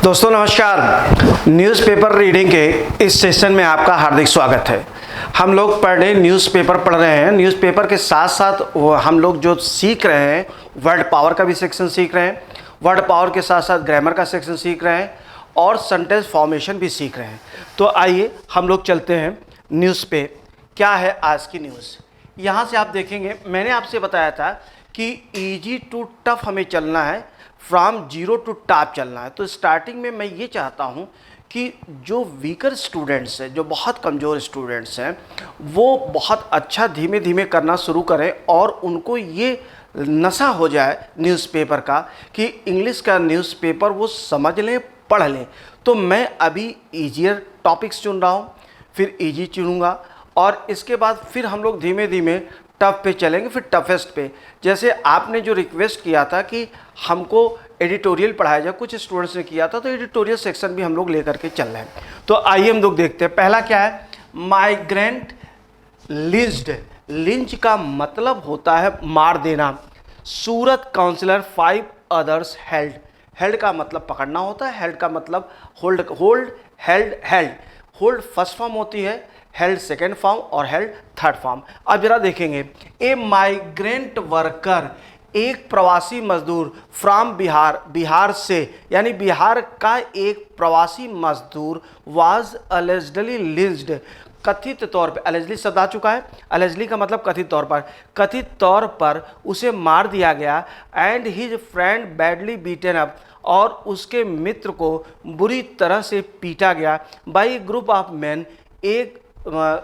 दोस्तों नमस्कार। Newspaper reading के इस सेशन में आपका हार्दिक स्वागत है। हम लोग पर डे न्यूज़पेपर पढ़ रहे हैं। न्यूज़पेपर के साथ साथ हम लोग जो सीख रहे हैं, वर्ड पावर का भी सेक्शन सीख रहे हैं, वर्ड पावर के साथ साथ ग्रामर का सेक्शन सीख रहे हैं और सेंटेंस फॉर्मेशन भी सीख रहे हैं। तो आइए हम लोग चलते हैं न्यूज़ पे। क्या है आज की न्यूज़, यहाँ से आप देखेंगे। मैंने आपसे बताया था कि ईजी टू टफ हमें चलना है, फ्रॉम जीरो टू टॉप चलना है। तो स्टार्टिंग में मैं ये चाहता हूँ कि जो वीकर स्टूडेंट्स हैं, जो बहुत कमज़ोर स्टूडेंट्स हैं, वो बहुत अच्छा धीमे धीमे करना शुरू करें और उनको ये नशा हो जाए न्यूज़पेपर का कि इंग्लिश का न्यूज़पेपर वो समझ लें, पढ़ लें। तो मैं अभी ईजियर टॉपिक्स चुन रहा हूँ, फिर ईजी चुनूँगा और इसके बाद फिर हम लोग धीमे धीमे टफ पे चलेंगे, फिर टफेस्ट पे। जैसे आपने जो रिक्वेस्ट किया था कि हमको एडिटोरियल पढ़ाया जाए, कुछ स्टूडेंट्स ने किया था, तो एडिटोरियल सेक्शन भी हम लोग लेकर के चल रहे हैं। तो आइए हम लोग देखते हैं। पहला क्या है, माइग्रेंट लिंच्ड। लिंच का मतलब होता है मार देना। सूरत काउंसिलर 5 अदर्स हेल्ड। हेल्ड का मतलब पकड़ना होता है, हेल्ड का मतलब hold, held, held. Hold first form होती है, हेल्ड सेकेंड फॉर्म और हेल्ड थर्ड फॉर्म। अब जरा देखेंगे, ए माइग्रेंट वर्कर, एक प्रवासी मजदूर, फ्रॉम बिहार, बिहार से, यानी बिहार का एक प्रवासी मजदूर, वाज अलेजडली लिंच्ड, कथित तौर पर, अलेजली शब्द आ चुका है, अलेजली का मतलब कथित तौर पर, कथित तौर पर उसे मार दिया गया। And his friend badly beaten up, और उसके मित्र को बुरी तरह से पीटा गया। बाई ग्रुप ऑफ मैन, एक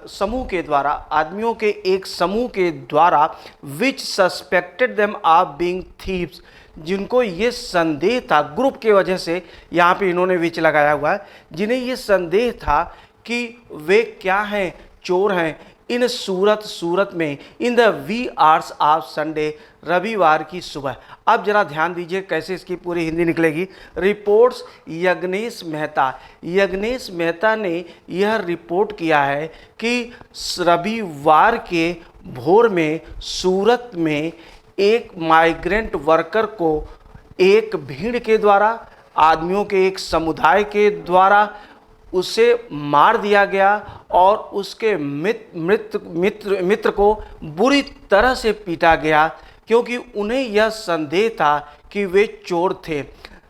समूह के द्वारा, आदमियों के एक समूह के द्वारा, which suspected them of being thieves, जिनको ये संदेह था, ग्रुप के वजह से यहाँ पे इन्होंने विच लगाया हुआ है, जिन्हें ये संदेह था कि वे क्या हैं, चोर हैं। इन सूरत, सूरत में, in the wee hours of Sunday, रविवार की सुबह। अब जरा ध्यान दीजिए कैसे इसकी पूरी हिंदी निकलेगी। रिपोर्ट्स यज्ञेश मेहता, यज्ञेश मेहता ने यह रिपोर्ट किया है कि रविवार के भोर में सूरत में एक माइग्रेंट वर्कर को एक भीड़ के द्वारा, आदमियों के एक समुदाय के द्वारा उसे मार दिया गया और उसके मित्र को बुरी तरह से पीटा गया, क्योंकि उन्हें यह संदेह था कि वे चोर थे।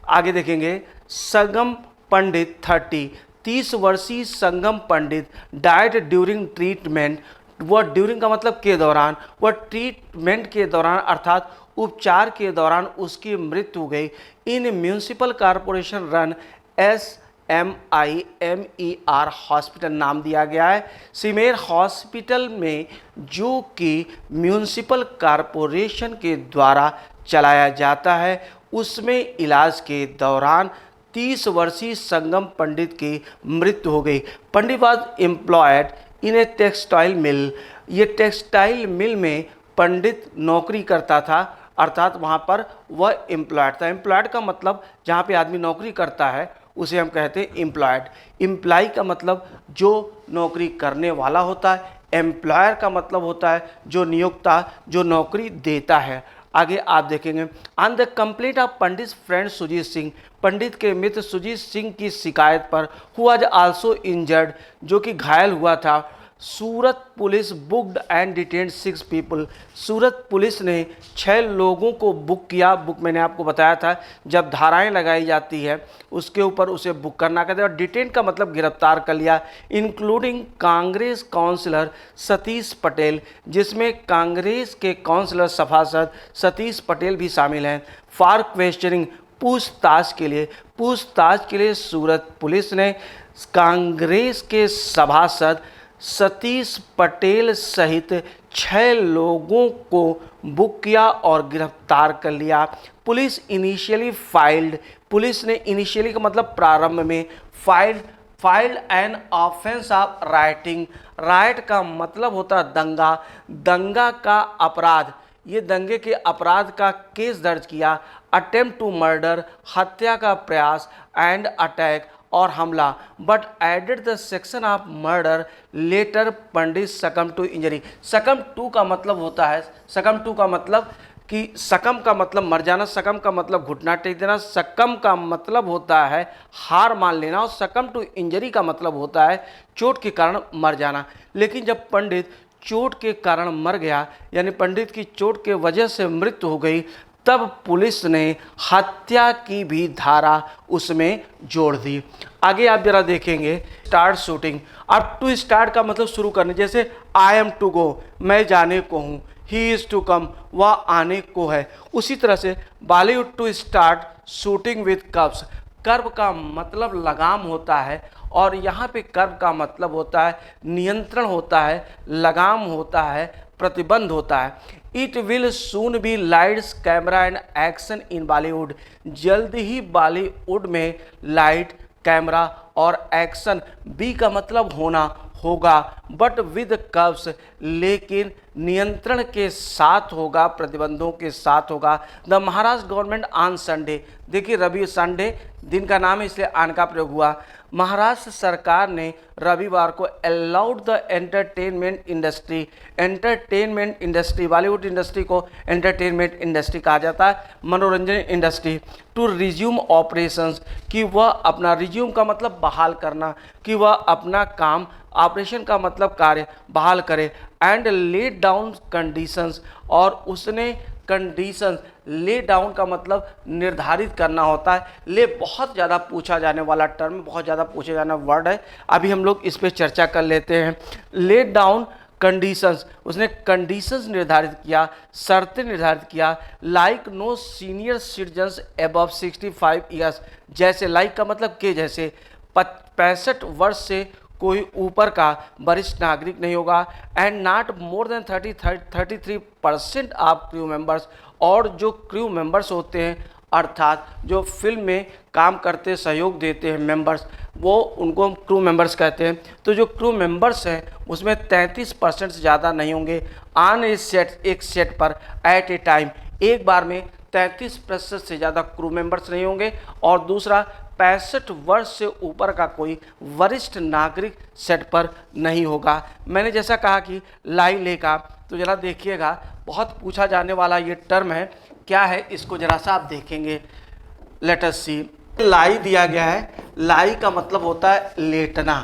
आगे देखेंगे, संगम पंडित 30 वर्षीय संगम पंडित डाइड ड्यूरिंग ट्रीटमेंट। वह ड्यूरिंग का मतलब के दौरान, वह ट्रीटमेंट के दौरान अर्थात उपचार के दौरान उसकी मृत्यु हो गई। In municipal corporation run SMIMER hospital नाम दिया गया है। सिमेर हॉस्पिटल में, जो कि म्यूनिसिपल कॉरपोरेशन के द्वारा चलाया जाता है, उसमें इलाज के दौरान 30 वर्षीय संगम पंडित की मृत्यु हो गई। Pandit was employed in a textile mill. ये टेक्सटाइल मिल में पंडित नौकरी करता था, अर्थात वहाँ पर वह एम्प्लॉयड था। एम्प्लॉयड का मतलब जहाँ पे आदमी नौकरी करता है उसे हम कहते हैं एम्प्लॉयड। एम्प्लॉय का मतलब जो नौकरी करने वाला होता है, एम्प्लॉयर का मतलब होता है जो नियोक्ता, जो नौकरी देता है। आगे आप देखेंगे, on the complaint of Pandit friend Sujeet Singh, Pandit के मित्र सुजीत सिंह की शिकायत पर, हु वाज आल्सो इंजर्ड, जो कि घायल हुआ था, Surat police booked and detained 6 people. Surat police ने 6 लोगों को बुक किया। बुक मैंने आपको बताया था, जब धाराएं लगाई जाती है उसके ऊपर उसे बुक करना कहते हैं, और डिटेन का मतलब गिरफ्तार कर लिया। इंक्लूडिंग कांग्रेस काउंसिलर सतीश पटेल, जिसमें कांग्रेस के काउंसिलर सभासद सतीश पटेल भी शामिल हैं। फॉर क्वेश्चनिंग, पूछताछ के लिए सूरत पुलिस ने कांग्रेस के सभासद सतीश पटेल सहित 6 लोगों को बुक किया और गिरफ्तार कर लिया। पुलिस इनिशियली फाइल्ड, पुलिस ने इनिशियली का मतलब प्रारंभ में, filed an offence of writing. Right का मतलब होता है दंगा, दंगा का अपराध, ये दंगे के अपराध का केस दर्ज किया। अटेम्प्ट टू मर्डर, हत्या का प्रयास, एंड अटैक और हमला, but added the section of murder later Pandit succumb to injury. सकम टू का मतलब होता है, सकम टू का मतलब कि सकम का मतलब मर जाना, सकम का मतलब घुटना टेक देना, सकम का मतलब होता है हार मान लेना, और सकम टू इंजरी का मतलब होता है चोट के कारण मर जाना। लेकिन जब पंडित चोट के कारण मर गया, यानी पंडित की चोट के वजह से मृत्यु हो गई, तब पुलिस ने हत्या की भी धारा उसमें जोड़ दी। आगे आप जरा देखेंगे, स्टार्ट शूटिंग। अब टू स्टार्ट का मतलब शुरू करने, जैसे आई एम टू गो, मैं जाने को हूँ, ही इज़ टू कम, वह आने को है। उसी तरह से Bollywood to start shooting with curbs, curb का मतलब लगाम होता है, और यहाँ पे कर्व का मतलब होता है नियंत्रण होता है, लगाम होता है, प्रतिबंध होता है। It will soon be lights camera and action in Bollywood, जल्द ही बॉलीवुड में लाइट, कैमरा और एक्शन, बी का मतलब होना, होगा, बट विद कर्व्स, लेकिन नियंत्रण के साथ होगा, प्रतिबंधों के साथ होगा। The Maharashtra government on Sunday, देखिए रवि संडे दिन का नाम है इसलिए आन का प्रयोग हुआ। महाराष्ट्र सरकार ने रविवार को allowed the entertainment industry, entertainment industry, Bollywood industry को एंटरटेनमेंट इंडस्ट्री कहा जाता है, मनोरंजन इंडस्ट्री, टू रिज्यूम ऑपरेशंस, कि वह अपना, रिज्यूम का मतलब बहाल करना, कि वह अपना काम, ऑपरेशन का मतलब कार्य, बहाल करे, एंड लेट डाउन कंडीशंस, और उसने कंडीशंस, ले डाउन का मतलब निर्धारित करना होता है। ले बहुत ज़्यादा पूछा जाने वाला टर्म, बहुत ज़्यादा पूछे जाने वर्ड है, अभी हम लोग इस पर चर्चा कर लेते हैं। ले डाउन कंडीशंस, उसने कंडीशंस निर्धारित किया, शर्तें निर्धारित किया, like no senior citizens above 65 years, जैसे, लाइक का मतलब के जैसे, 65 वर्ष से कोई ऊपर का वरिष्ठ नागरिक नहीं होगा, and not more than 33% of crew members, और जो क्रू मेंबर्स होते हैं अर्थात जो फिल्म में काम करते सहयोग देते हैं मेंबर्स, वो उनको हम क्रू मेंबर्स कहते हैं। तो जो क्रू मेंबर्स हैं उसमें 33% से ज़्यादा नहीं होंगे ऑन ए सेट, एक सेट पर, एट ए टाइम, एक बार में 33% से ज़्यादा क्रू मेंबर्स नहीं होंगे, और दूसरा 65 वर्ष से ऊपर का कोई वरिष्ठ नागरिक सेट पर नहीं होगा। मैंने जैसा कहा कि लाई ले का, तो जरा देखिएगा, बहुत पूछा जाने वाला ये टर्म है, क्या है इसको जरा सा आप देखेंगे। लेट अस सी, लाई दिया गया है, लाई का मतलब होता है लेटना,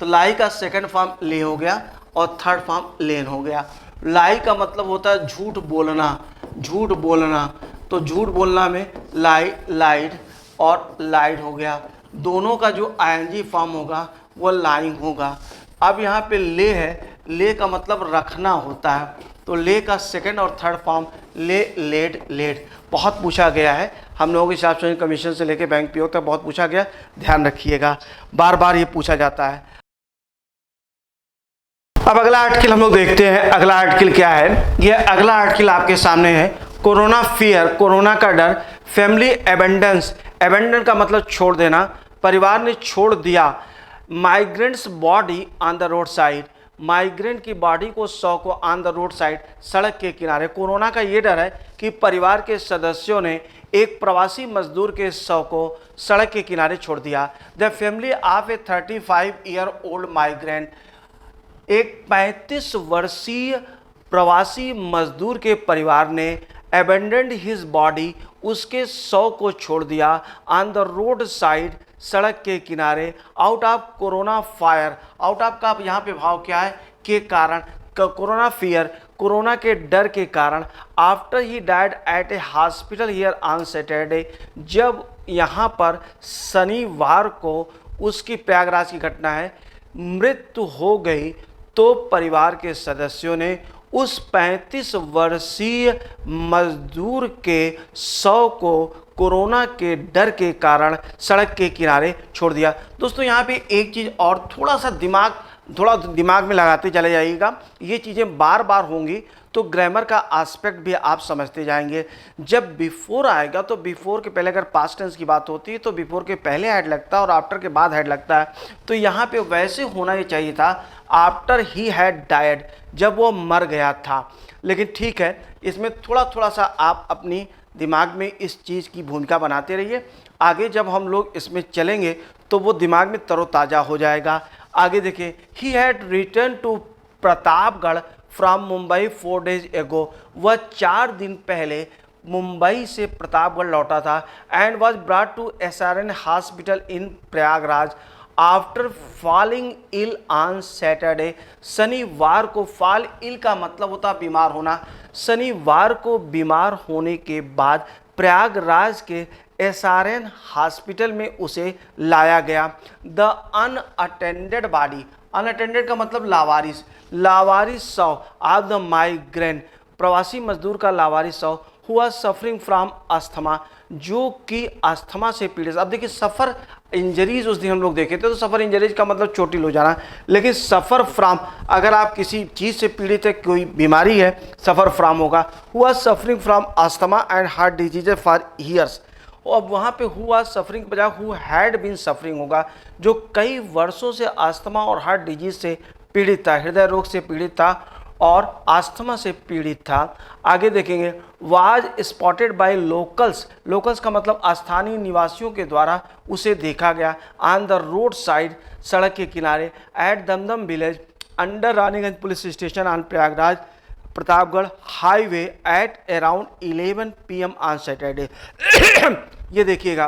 तो लाई का सेकंड फॉर्म ले हो गया और थर्ड फॉर्म लेन हो गया। लाई का मतलब होता है झूठ बोलना, झूठ बोलना, तो झूठ बोलना में लाई, लाइड और लाइड हो गया, दोनों का जो आईएनजी फॉर्म होगा वो लाइंग होगा। अब यहाँ पे ले है, ले का मतलब रखना होता है, तो ले का सेकंड और थर्ड फॉर्म ले, लेड, लेड, बहुत पूछा गया है हम लोगों के हिसाब से, कमीशन से लेके बैंक पीओ तक बहुत पूछा गया, ध्यान रखिएगा, बार बार ये पूछा जाता है। अब अगला आर्टिकल हम लोग देखते हैं, अगला आर्टिकल क्या है। यह अगला आर्टिकल आपके सामने है, कोरोना फियर, कोरोना का डर, फैमिली एबेंडेंस, एबेंडन का मतलब छोड़ देना, परिवार ने छोड़ दिया, migrants body on the road side, migrant की बॉडी को, शव को, ऑन द रोड साइड, सड़क के किनारे। कोरोना का ये डर है कि परिवार के सदस्यों ने एक प्रवासी मजदूर के शव को सड़क के किनारे छोड़ दिया। The family of A 35-year-old migrant, एक 35 वर्षीय प्रवासी मजदूर के परिवार ने अबेंडेंड हिज बॉडी, उसके शव को छोड़ दिया, ऑन द रोड साइड, सड़क के किनारे, out of corona fire, out of का यहाँ पे भाव क्या है, के कारण, कोरोना फियर, कोरोना के डर के कारण, after he died eight A hospital here on Saturday, जब यहाँ पर शनिवार को उसकी, प्रयागराज की घटना है, मृत्यु हो गई, तो परिवार के सदस्यों ने उस 35 वर्षीय मजदूर के शव को कोरोना के डर के कारण सड़क के किनारे छोड़ दिया। दोस्तों यहाँ पे एक चीज़ और, थोड़ा दिमाग में लगाते चले जाइएगा, ये चीज़ें बार बार होंगी तो ग्रामर का एस्पेक्ट भी आप समझते जाएंगे। जब बिफोर आएगा तो बिफोर के पहले अगर पास्ट टेंस की बात होती है तो बिफोर के पहले हेड लगता है और आफ्टर के बाद हेड लगता है, तो यहाँ पे वैसे होना ही चाहिए था, आफ्टर ही हैड डाइड, जब वो मर गया था। लेकिन ठीक है, इसमें थोड़ा सा आप अपनी दिमाग में इस चीज़ की भूमिका बनाते रहिए, आगे जब हम लोग इसमें चलेंगे तो वो दिमाग में तरोताज़ा हो जाएगा। आगे देखिए, he had return to Pratapgarh from Mumbai 4 days ago। वह 4 दिन पहले मुंबई से प्रतापगढ़ लौटा था and was brought to SRN hospital in Prayagraj after falling ill on Saturday. शनिवार को फॉल इल का मतलब होता बीमार होना। शनिवार को बीमार होने के बाद प्रयागराज के SRN हॉस्पिटल में उसे लाया गया। द अनअटेंडेड बॉडी, अनअटेंडेड का मतलब लावारिस, लावारिस शव ऑफ द माइग्रेंट, प्रवासी मजदूर का लावारिस शव हुआ सफरिंग फ्रॉम अस्थमा, जो कि अस्थमा से पीड़ित। अब देखिए सफ़र इंजरीज उस दिन हम लोग देखे थे, तो सफ़र इंजरीज का मतलब चोटिल हो जाना, लेकिन सफ़र फ्रॉम अगर आप किसी चीज़ से पीड़ित है, कोई बीमारी है, सफ़र फ्रॉम होगा। हुआ suffering from asthma and heart disease for years. और अब वहाँ पे हुआ सफरिंग के बजाय हु हैड बीन सफरिंग होगा, जो कई वर्षों से अस्थमा और हार्ट डिजीज से पीड़ित था, हृदय रोग से पीड़ित था और अस्थमा से पीड़ित था। आगे देखेंगे, was spotted by locals, locals का मतलब स्थानीय निवासियों के द्वारा उसे देखा गया ऑन द रोड साइड, सड़क के किनारे, at Damdam village under Raniganj police station on Prayagraj Pratapgarh highway at around 11 PM on Saturday. ये देखिएगा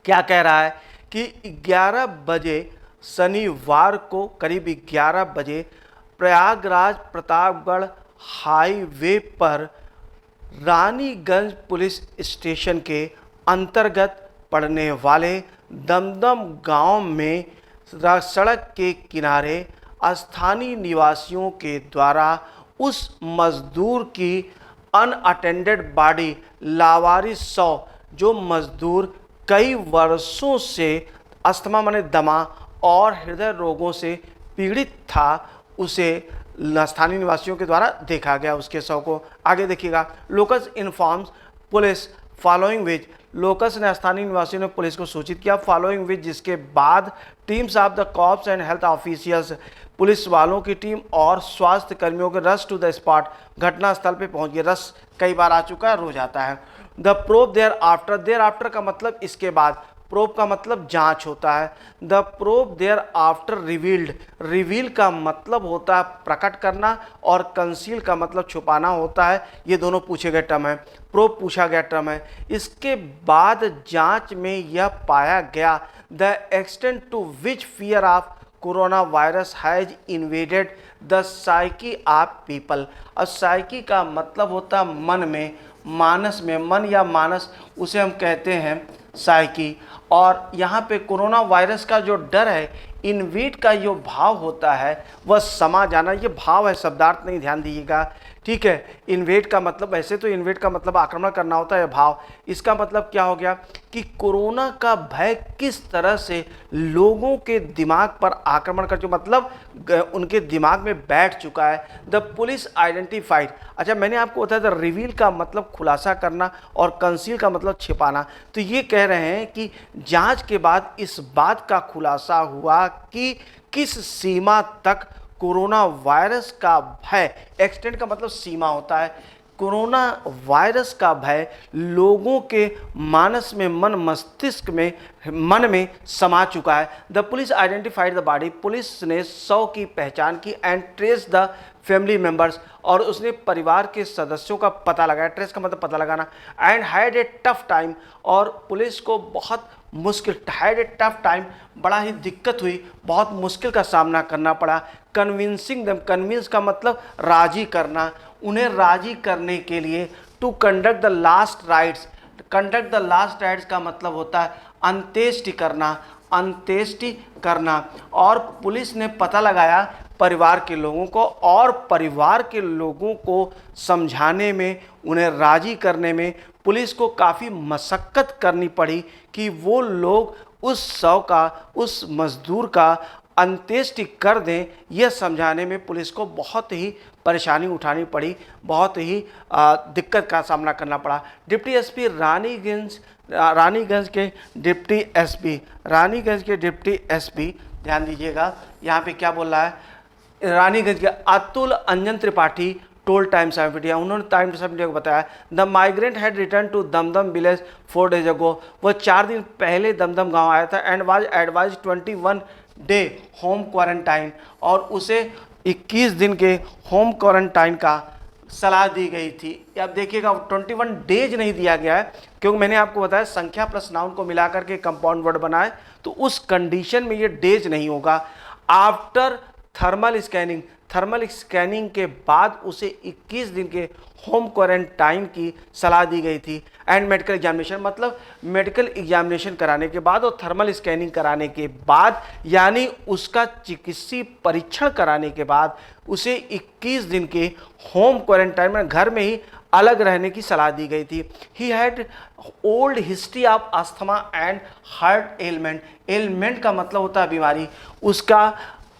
क्या कह रहा है कि 11 बजे शनिवार को करीब 11 बजे प्रयागराज प्रतापगढ़ हाईवे पर रानीगंज पुलिस स्टेशन के अंतर्गत पड़ने वाले दमदम गांव में सड़क के किनारे स्थानीय निवासियों के द्वारा उस मजदूर की अनअटेंडेड बॉडी लावारिस शव, जो मजदूर कई वर्षों से अस्थमा माने दमा और हृदय रोगों से पीड़ित था, उसे स्थानीय निवासियों के द्वारा देखा गया, उसके शव को। आगे देखिएगा, locals informs police following which, locals ने स्थानीय निवासियों ने पुलिस को सूचित किया फॉलोइंग विच, जिसके बाद teams of the cops and health officials, police वालों की टीम और स्वास्थ्य कर्मियों के रश टू द स्पॉट, घटनास्थल पे पहुंच गए। रश कई बार आ चुका है, रोज आता है। The probe thereafter, thereafter का मतलब इसके बाद, प्रोब का मतलब जांच होता है। The probe thereafter revealed, reveal का मतलब होता है प्रकट करना और कंसील का मतलब छुपाना होता है। ये दोनों पूछे गए टर्म है, प्रोब पूछा गया टर्म है। इसके बाद जांच में यह पाया गया the extent to which fear of corona virus has invaded the psyche of people. और साइकी का मतलब होता है मन में, मानस में, मन या मानस उसे हम कहते हैं साइकी। और यहाँ पे कोरोना वायरस का जो डर है, इन्वेड का जो भाव होता है वह समा जाना, ये भाव है, शब्दार्थ नहीं, ध्यान दीजिएगा, ठीक है। इन्वेड का मतलब, वैसे तो इन्वेड का मतलब आक्रमण करना होता है, भाव, इसका मतलब क्या हो गया कि कोरोना का भय किस तरह से लोगों के दिमाग पर आक्रमण कर, जो मतलब उनके दिमाग में बैठ चुका है। द पुलिस आइडेंटिफाइड, अच्छा मैंने आपको बताया था रिवील का मतलब खुलासा करना और कंसील का मतलब छिपाना, तो ये कह रहे हैं कि जांच के बाद इस बात का खुलासा हुआ कि किस सीमा तक कोरोना वायरस का भय, एक्सटेंट का मतलब सीमा होता है, कोरोना वायरस का भय लोगों के मानस में, मन मस्तिष्क में, मन में समा चुका है। The police identified the body, police ने शव की पहचान की and trace the family members, और उसने परिवार के सदस्यों का पता लगाया, ट्रेस का मतलब पता लगाना, and had a tough time, और पुलिस को बहुत मुश्किल, हैड ए टफ टाइम, बड़ा ही दिक्कत हुई, बहुत मुश्किल का सामना करना पड़ा। कन्विंसिंग देम, कन्विंस का मतलब राजी करना, उन्हें राजी करने के लिए to conduct the last rites, conduct the last rites का मतलब होता है अंत्येष्टि करना, अंत्येष्टि करना। और पुलिस ने पता लगाया परिवार के लोगों को, और परिवार के लोगों को समझाने में, उन्हें राजी करने में पुलिस को काफ़ी मशक्क़त करनी पड़ी कि वो लोग उस शव का, उस मजदूर का अंत्येष्टि कर दें। यह समझाने में पुलिस को बहुत ही परेशानी उठानी पड़ी, बहुत ही दिक्कत का सामना करना पड़ा। डिप्टी एसपी रानीगंज के डिप्टी एसपी, रानीगंज के डिप्टी एसपी, ध्यान दीजिएगा यहाँ पे क्या बोल रहा है, रानीगंज के Atul Anjan Tripathi told Times of India, उन्होंने टाइम्स ऑफ इंडिया को बताया the migrant had return to Damdam village 4 days ago, वह 4 दिन पहले दमदम गांव आया था, and was advise 21 day home quarantine, और उसे 21 दिन के होम क्वारंटाइन का सलाह दी गई थी। अब देखिएगा 21 डेज नहीं दिया गया है, क्योंकि मैंने आपको बताया संख्या प्लस नाउन को मिलाकर के कंपाउंड वर्ड बनाए, तो उस कंडीशन में ये डेज नहीं होगा। आफ्टर थर्मल स्कैनिंग के बाद उसे 21 दिन के होम क्वारंटाइन की सलाह दी गई थी। एंड मेडिकल एग्जामिनेशन, मतलब मेडिकल एग्जामिनेशन कराने के बाद और थर्मल स्कैनिंग कराने के बाद, यानी उसका चिकित्सीय परीक्षण कराने के बाद उसे 21 दिन के होम क्वारंटाइन में घर में ही अलग रहने की सलाह दी गई थी। He had old history of asthma and heart element का मतलब होता है बीमारी। उसका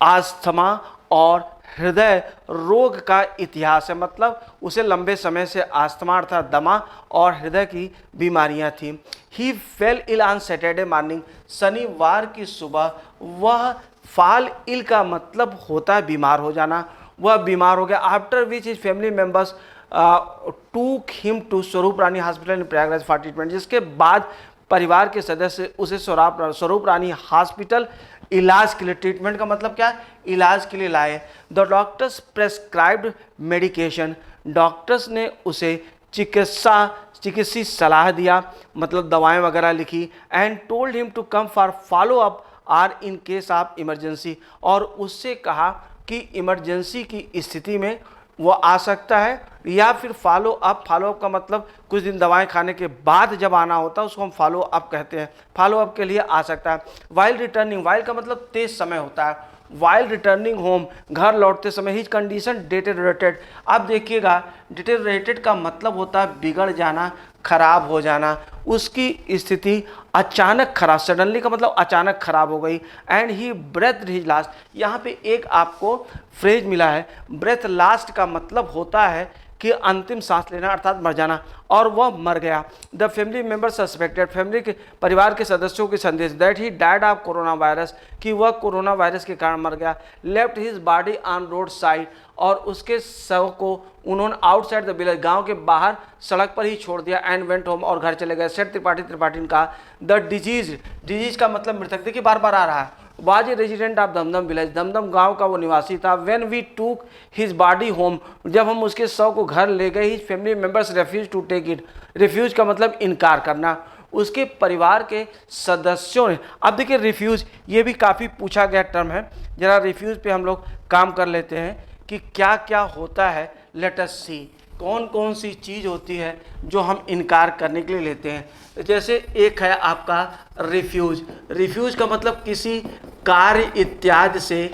अस्थमा और हृदय रोग का इतिहास है, मतलब उसे लंबे समय से अस्थमा अर्थात दमा और हृदय की बीमारियां थी। He fell ill on Saturday morning, शनिवार की सुबह वह फॉल इल का मतलब होता है बीमार हो जाना, वह बीमार हो गया। After which his family members took him to Swaroop Rani hospital in Prayagraj for treatment, जिसके बाद परिवार के सदस्य उसे स्वरूप रानी हॉस्पिटल इलाज के लिए, ट्रीटमेंट का मतलब क्या है, इलाज के लिए लाए। The doctors prescribed medication, doctors ने उसे चिकित्सीय सलाह दिया, मतलब दवाएं वगैरह लिखी। And told him to come for follow up or in case of emergency, और उससे कहा कि इमरजेंसी की स्थिति में वो आ सकता है, या फिर फॉलो अप का मतलब कुछ दिन दवाएं खाने के बाद जब आना होता है उसको हम फॉलो अप कहते हैं, फॉलो अप के लिए आ सकता है। वाइल रिटर्निंग, वाइल का मतलब तेज समय होता है, वाइल रिटर्निंग होम, घर लौटते समय हिज कंडीशन डिटेरियोरेटेड। अब देखिएगा डिटेरियोरेटेड का मतलब होता है बिगड़ जाना, खराब हो जाना, उसकी स्थिति अचानक खराब, सडनली का मतलब अचानक खराब हो गई। And he breath his last, यहाँ पे एक आपको फ्रेज मिला है, ब्रेथ लास्ट का मतलब होता है कि अंतिम सांस लेना अर्थात मर जाना, और वह मर गया। The family member suspected, family के परिवार के सदस्यों के संदेश that he died of corona virus, कि वह कोरोना वायरस के कारण मर गया। Left his body on road side, और उसके शव को उन्होंने आउटसाइड द विलेज, गांव के बाहर सड़क पर ही छोड़ दिया। एंड वेंट होम, और घर चले गए। सेठ त्रिपाठी ने कहा द डिजीज का मतलब मृतक, देखिए बार बार आ रहा है, was a resident of Damdam village, Damdam गांव का वो निवासी था। When we took his body home, जब हम उसके शव को घर ले गए। His family members refuse to take it, refuse का मतलब इनकार करना, उसके परिवार के सदस्यों ने। अब देखिए रिफ्यूज, ये भी काफ़ी पूछा गया टर्म है, जरा रिफ्यूज पे हम लोग काम कर लेते हैं कि क्या क्या होता है। लेट अस सी, कौन कौन सी चीज़ होती है जो हम इनकार करने के लिए लेते हैं। जैसे एक है आपका रिफ्यूज, रिफ्यूज का मतलब किसी कार्य इत्यादि से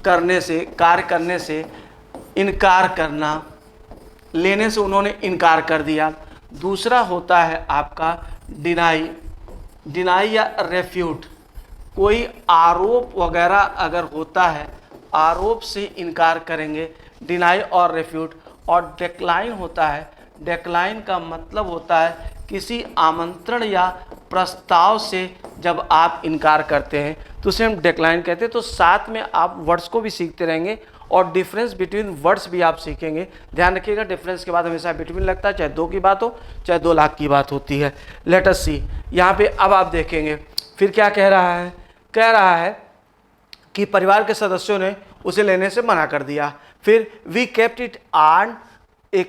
कार्य करने से इनकार करना, लेने से उन्होंने इनकार कर दिया। दूसरा होता है आपका डिनाई या रेफ्यूट, कोई आरोप वगैरह अगर होता है, आरोप से इनकार करेंगे, डिनाई और रेफ्यूट। और डिक्लाइन होता है, डिक्लाइन का मतलब होता है किसी आमंत्रण या प्रस्ताव से जब आप इनकार करते हैं तो उसे हम डिक्लाइन कहते हैं। तो साथ में आप वर्ड्स को भी सीखते रहेंगे और डिफरेंस बिटवीन वर्ड्स भी आप सीखेंगे। ध्यान रखिएगा डिफरेंस के बाद हमेशा बिटवीन लगता है, चाहे 2 की बात हो चाहे 2 लाख की बात होती है। लेट अस सी, यहाँ पे अब आप देखेंगे फिर क्या कह रहा है कि परिवार के सदस्यों ने उसे लेने से मना कर दिया। फिर we kept it on a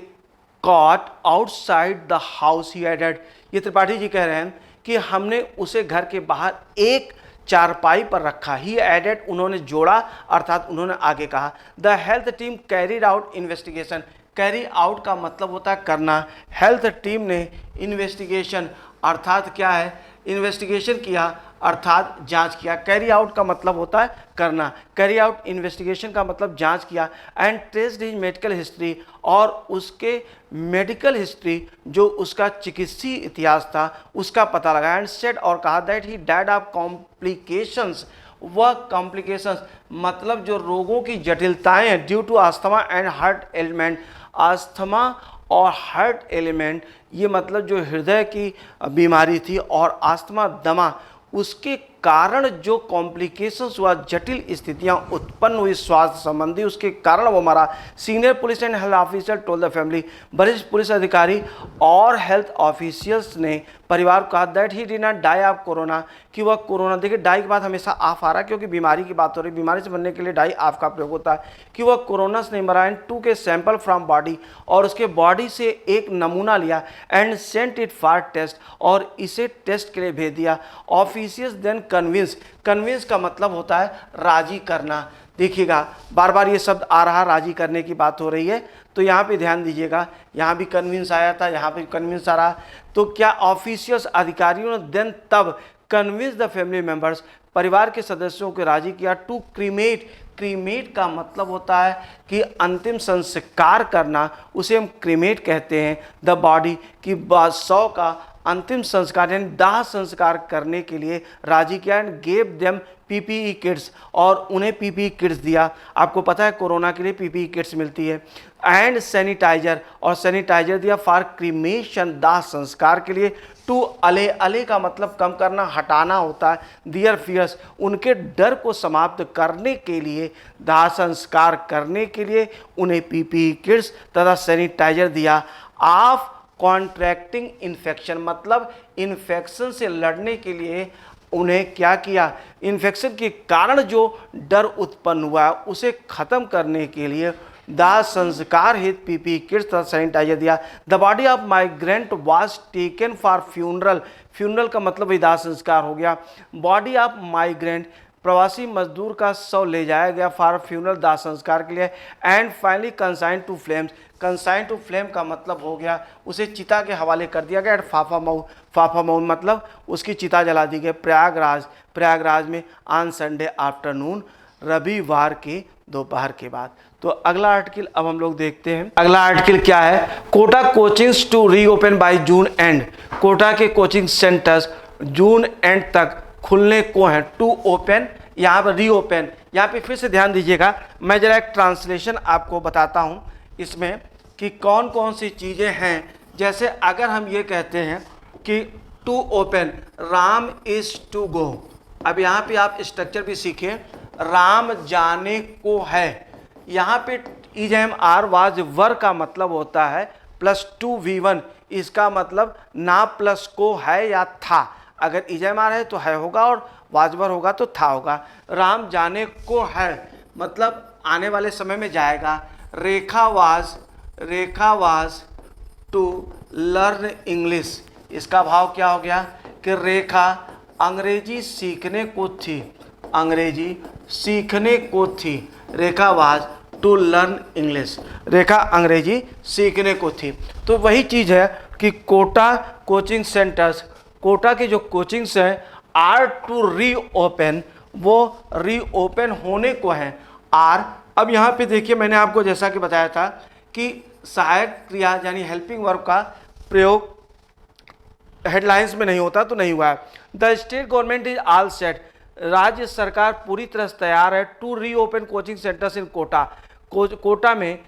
cot outside the house, he added. ये त्रिपाठी जी कह रहे हैं कि हमने उसे घर के बाहर एक चारपाई पर रखा। ही एडेड, उन्होंने जोड़ा अर्थात उन्होंने आगे कहा। The health team carried out investigation, carry out का मतलब होता है करना। हेल्थ टीम ने इन्वेस्टिगेशन अर्थात क्या है, इन्वेस्टिगेशन किया अर्थात जांच किया। कैरी आउट का मतलब होता है करना, कैरी आउट इन्वेस्टिगेशन का मतलब जांच किया। And traced his medical history, और उसके मेडिकल हिस्ट्री जो उसका चिकित्सीय इतिहास था उसका पता लगाया। एंड सेड, और कहा that he died of complications, वह कॉम्प्लिकेशंस मतलब जो रोगों की जटिलताएं हैं due to asthma and heart ailment, asthma और हार्ट एलिमेंट, ये मतलब जो हृदय की बीमारी थी और अस्थमा दमा, उसके कारण जो कॉम्प्लिकेशंस हुआ, जटिल स्थितियां उत्पन्न हुई स्वास्थ्य संबंधी, उसके कारण वो मरा। Senior police and health officer told the family, वरिष्ठ पुलिस अधिकारी और हेल्थ ऑफिशियल्स ने परिवार को कहा that he did not die of corona, कि वह कोरोना, देखिए डाई के बाद हमेशा ऑफ आ रहा है क्योंकि बीमारी की बात हो रही है, बीमारी से बनने के लिए डाई ऑफ का प्रयोग होता है, कि वह कोरोना से नहीं मरा। And took sample from body, और उसके बॉडी से एक नमूना लिया, and sent it for test, और इसे टेस्ट के लिए भेज दिया। ऑफिशियल्स देन कन्विंस, कन्विंस का मतलब होता है राजी करना। देखिएगा बार बार ये शब्द आ रहा, राजी करने की बात हो रही है, तो यहाँ पे ध्यान दीजिएगा, यहाँ भी कन्विंस आया था, यहाँ पे कन्विंस आ रहा। तो क्या ऑफिशियल्स अधिकारियों ने देन तब कन्विंस द फैमिली मेंबर्स, परिवार के सदस्यों को राजी किया टू क्रीमेट, क्रीमेट का मतलब होता है कि अंतिम संस्कार करना, उसे हम क्रीमेट कहते हैं। द बॉडी, की शव का अंतिम संस्कार यानी दाह संस्कार करने के लिए राजी किया। And gave them PPE kits, और उन्हें पीपीई किट्स दिया। आपको पता है कोरोना के लिए पीपीई किट्स मिलती है। एंड सैनिटाइजर, और सैनिटाइजर दिया फॉर क्रीमेशन, दाह संस्कार के लिए। टू अले, अले का मतलब कम करना, हटाना होता है। दियर फियर्स, उनके डर को समाप्त करने के लिए, दाह संस्कार करने के लिए उन्हें पीपीई किट्स तथा सैनिटाइजर दिया। ऑफ कॉन्ट्रैक्टिंग इन्फेक्शन, मतलब इन्फेक्शन से लड़ने के लिए उन्हें क्या किया, इन्फेक्शन के कारण जो डर उत्पन्न हुआ उसे खत्म करने के लिए दाह संस्कार हेतु पीपीई किट्स तथा सैनिटाइजर दिया। The body of migrant was taken for funeral, funeral का मतलब ही दाह संस्कार हो गया। बॉडी ऑफ माइग्रेंट, प्रवासी मजदूर का शव ले जाया गया फॉर फ्यूनरल, दाह संस्कार के लिए। And finally consign to flames, consign to flame का मतलब हो गया उसे चिता के हवाले कर दिया गया। एट फाफामऊ, फाफामऊ मतलब उसकी चिता जला दी गई। प्रयागराज, प्रयागराज में ऑन संडे आफ्टरनून, रविवार के दोपहर के बाद। तो अगला आर्टिकल अब हम लोग देखते हैं। अगला आर्टिकल क्या है, Kota coachings to reopen by June end, Kota के कोचिंग सेंटर्स जून एंड तक खुलने को हैं। टू ओपन, यहाँ पर रीओपन, यहाँ पे फिर से ध्यान दीजिएगा, मैं जरा एक ट्रांसलेशन आपको बताता हूँ इसमें कि कौन कौन सी चीज़ें हैं। जैसे अगर हम ये कहते हैं कि to open, Ram is to go, अब यहाँ पे आप स्ट्रक्चर भी सीखें, राम जाने को है। यहाँ पे is M R was were का मतलब होता है +2v1, इसका मतलब ना प्लस को है या था। अगर इज एम आर है तो है होगा, और वाजवर होगा तो था होगा। राम जाने को है मतलब आने वाले समय में जाएगा। रेखा वाज टू लर्न इंग्लिश, इसका भाव क्या हो गया कि रेखा अंग्रेजी सीखने को थी, अंग्रेजी सीखने को थी। रेखा वाज टू लर्न इंग्लिश, रेखा अंग्रेजी सीखने को थी। तो वही चीज़ है कि कोटा कोचिंग सेंटर्स, कोटा के जो कोचिंग्स हैं आर टू रीओपन, वो रीओपन होने को हैं। आर, अब यहाँ पे देखिए मैंने आपको जैसा कि बताया था कि सहायक क्रिया यानी हेल्पिंग वर्ब का प्रयोग हेडलाइंस में नहीं होता तो नहीं हुआ है। The state government is all set, राज्य सरकार पूरी तरह से तैयार है to reopen coaching centres in Kota, Kota में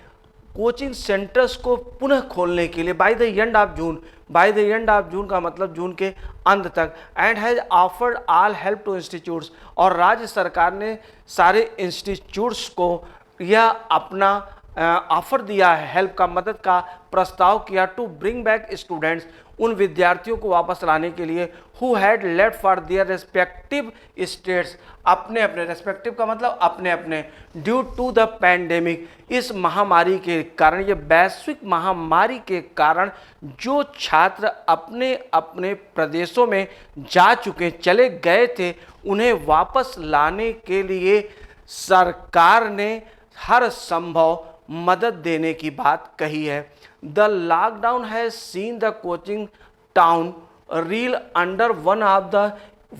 कोचिंग सेंटर्स को पुनः खोलने के लिए by the end of June, by the end of June का मतलब जून के अंत तक। And has offered all help to institutes, और राज्य सरकार ने सारे इंस्टीट्यूट्स को यह अपना ऑफर दिया है, हेल्प का, मदद का प्रस्ताव किया। टू ब्रिंग बैक स्टूडेंट्स, उन विद्यार्थियों को वापस लाने के लिए who had left for their respective states, अपने अपने, रेस्पेक्टिव का मतलब अपने अपने, ड्यू टू द पैंडेमिक, इस महामारी के कारण, ये वैश्विक महामारी के कारण जो छात्र अपने अपने प्रदेशों में जा चुके, चले गए थे, उन्हें वापस लाने के लिए सरकार ने हर संभव मदद देने की बात कही है। The lockdown has seen the coaching town reel under one of the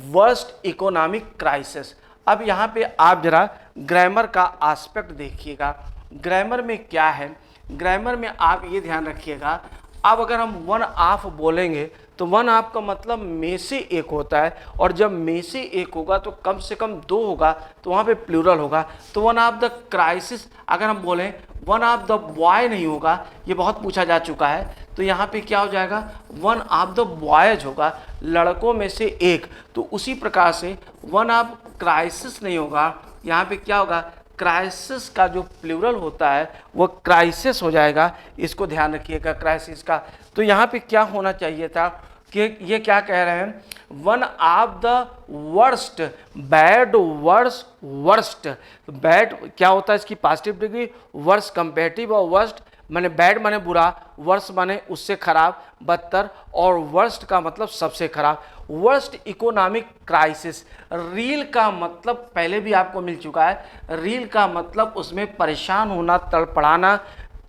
worst economic crisis. अब यहाँ पे आप जरा ग्रामर का एस्पेक्ट देखिएगा, ग्रामर में क्या है, ग्रामर में आप ये ध्यान रखिएगा। अब अगर हम वन ऑफ बोलेंगे तो वन ऑफ का मतलब में से एक होता है, और जब में से एक होगा तो कम से कम दो होगा, तो वहाँ पे प्लूरल होगा। तो वन ऑफ द क्राइसिस अगर हम बोलें वन ऑफ द बॉय नहीं होगा, ये बहुत पूछा जा चुका है, तो यहाँ पे क्या हो जाएगा, वन ऑफ द बॉयज होगा, लड़कों में से एक। तो उसी प्रकार से वन ऑफ क्राइसिस नहीं होगा, यहाँ पे क्या होगा, क्राइसिस का जो प्लूरल होता है वो क्राइसिस हो जाएगा, इसको ध्यान रखिएगा क्राइसिस का। तो यहाँ पे क्या होना चाहिए था कि ये क्या कह रहे हैं, one of the worst, bad worse worst, bad क्या होता है इसकी पॉजिटिव डिग्री, वर्स कंपेरेटिव, और वर्स्ट माने बैड माने बुरा, वर्स माने उससे खराब, बदतर, और वर्स्ट का मतलब सबसे खराब। वर्स्ट इकोनॉमिक क्राइसिस, रील का मतलब पहले भी आपको मिल चुका है, रील का मतलब उसमें परेशान होना, तड़पड़ाना,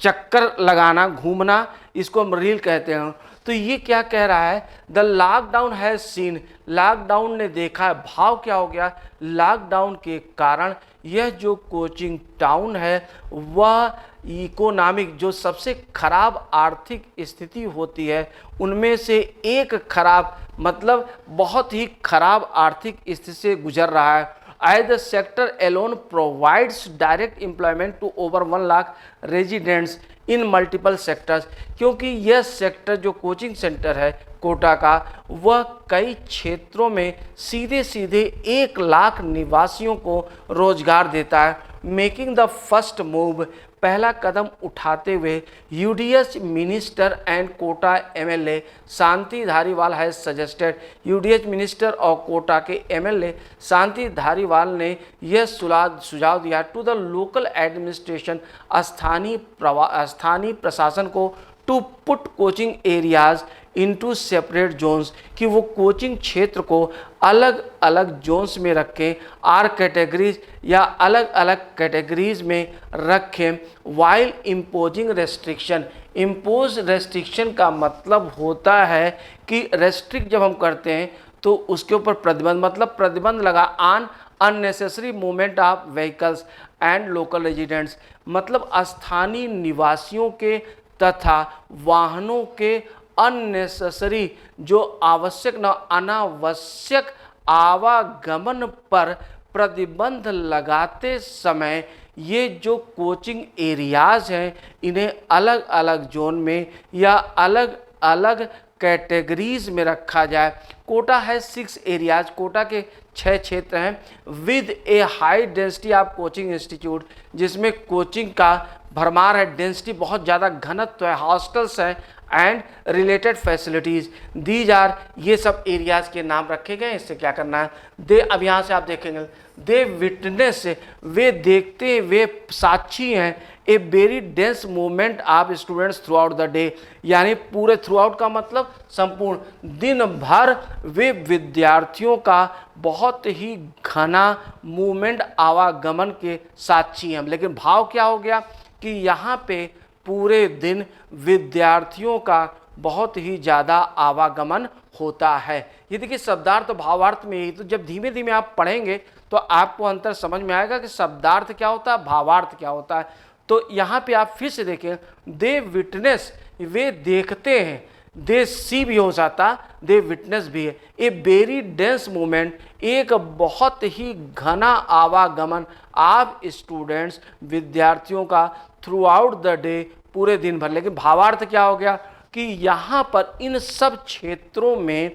चक्कर लगाना, घूमना, इसको हम रील कहते हैं। तो ये क्या कह रहा है, the lockdown has seen, lockdown ने देखा है, भाव क्या हो गया, लॉकडाउन के कारण यह जो कोचिंग टाउन है वह इकोनॉमिक, जो सबसे खराब आर्थिक स्थिति होती है उनमें से एक खराब, मतलब बहुत ही खराब आर्थिक स्थिति से गुजर रहा है। As the sector alone provides direct employment to over 1 lakh residents in multiple sectors, क्योंकि यह सेक्टर जो कोचिंग सेंटर है कोटा का, वह कई क्षेत्रों में सीधे सीधे 1 लाख निवासियों को रोजगार देता है। मेकिंग द फर्स्ट मूव, पहला कदम उठाते हुए UDH minister and Kota MLA Shanti Dhariwal has suggested, UDH minister और कोटा के एमएलए शांति धारीवाल ने यह सुझाव दिया टू द लोकल एडमिनिस्ट्रेशन, स्थानीय प्रशासन को, to put coaching areas into separate zones, कि वो कोचिंग क्षेत्र को अलग अलग जोन्स में रखें, आर कैटेगरीज या अलग अलग कैटेगरीज में रखें। While imposing restriction, impose restriction का मतलब होता है कि रेस्ट्रिक्ट जब हम करते हैं तो उसके ऊपर प्रतिबंध, मतलब प्रतिबंध लगा on unnecessary movement of vehicles and local residents, मतलब स्थानीय निवासियों के तथा वाहनों के अननेसेसरी, जो आवश्यक न अनावश्यक आवागमन पर प्रतिबंध लगाते समय ये जो कोचिंग एरियाज हैं इन्हें अलग अलग जोन में या अलग अलग कैटेगरीज में रखा जाए। कोटा है 6 एरियाज, कोटा के 6 क्षेत्र हैं with A high density of coaching institute, जिसमें कोचिंग का भरमार है, डेंसिटी बहुत ज़्यादा घनत्व है, हॉस्टल्स हैं and related facilities these are, ये सब एरियाज के नाम रखे गए। इससे क्या करना है, दे, अब यहाँ से आप देखेंगे, दे विटनेस, वे देखते, वे साक्षी हैं, a very dense movement of students through out the day, यानी पूरे थ्रू आउट का मतलब संपूर्ण दिन भर वे विद्यार्थियों का बहुत ही घना मूवमेंट आवागमन के साक्षी हैं। लेकिन भाव क्या हो गया कि यहाँ पे पूरे दिन विद्यार्थियों का बहुत ही ज़्यादा आवागमन होता है। ये देखिए शब्दार्थ तो भावार्थ में ही, तो जब धीमे धीमे आप पढ़ेंगे तो आपको अंतर समझ में आएगा कि शब्दार्थ क्या होता है, भावार्थ क्या होता है। तो यहाँ पे आप फिर से देखें, दे विटनेस, वे देखते हैं, दे सी भी हो जाता, दे विटनेस भी है, ए वेरी डेंस मूवमेंट, एक बहुत ही घना आवागमन आप स्टूडेंट्स, विद्यार्थियों का थ्रू आउट द डे, पूरे दिन भर। लेकिन भावार्थ क्या हो गया कि यहाँ पर इन सब क्षेत्रों में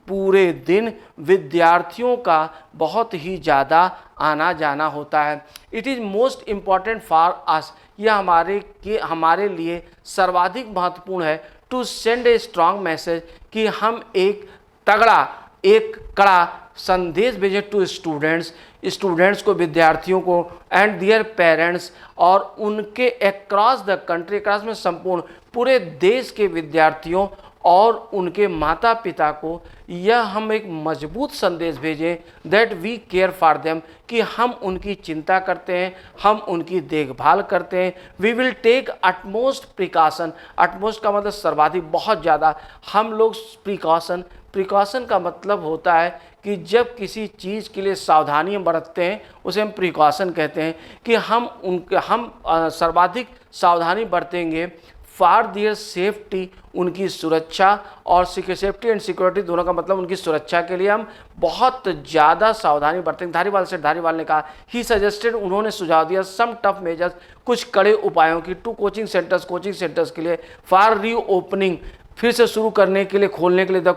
पूरे दिन विद्यार्थियों का बहुत ही ज़्यादा आना जाना होता है। It is most important for us, यह हमारे लिए सर्वाधिक महत्वपूर्ण है, to send a strong message, कि हम एक तगड़ा, एक कड़ा संदेश भेजें टू स्टूडेंट्स को, विद्यार्थियों को, एंड दियर पेरेंट्स, और उनके अक्रॉस द कंट्री, अक्रॉस में संपूर्ण पूरे देश के विद्यार्थियों और उनके माता पिता को यह हम एक मजबूत संदेश भेजें, that we care for them, कि हम उनकी चिंता करते हैं, हम उनकी देखभाल करते हैं। We will take utmost precaution, utmost का मतलब सर्वाधिक, बहुत ज़्यादा, हम लोग प्रिकॉशन का मतलब होता है कि जब किसी चीज़ के लिए सावधानी बरतते हैं उसे हम प्रिकॉशन कहते हैं, कि हम सर्वाधिक सावधानी बरतेंगे फॉर देयर सेफ्टी, उनकी सुरक्षा, और सेफ्टी एंड सिक्योरिटी दोनों का मतलब उनकी सुरक्षा के लिए हम बहुत ज़्यादा सावधानी बरतें। धारीवाल ने कहा, ही सजेस्टेड, उन्होंने सुझाव दिया, सम टफ मेजर्स, कुछ कड़े उपायों की, टू कोचिंग सेंटर्स के लिए, फॉर री ओपनिंग, फिर से शुरू करने के लिए, खोलने के लिए, द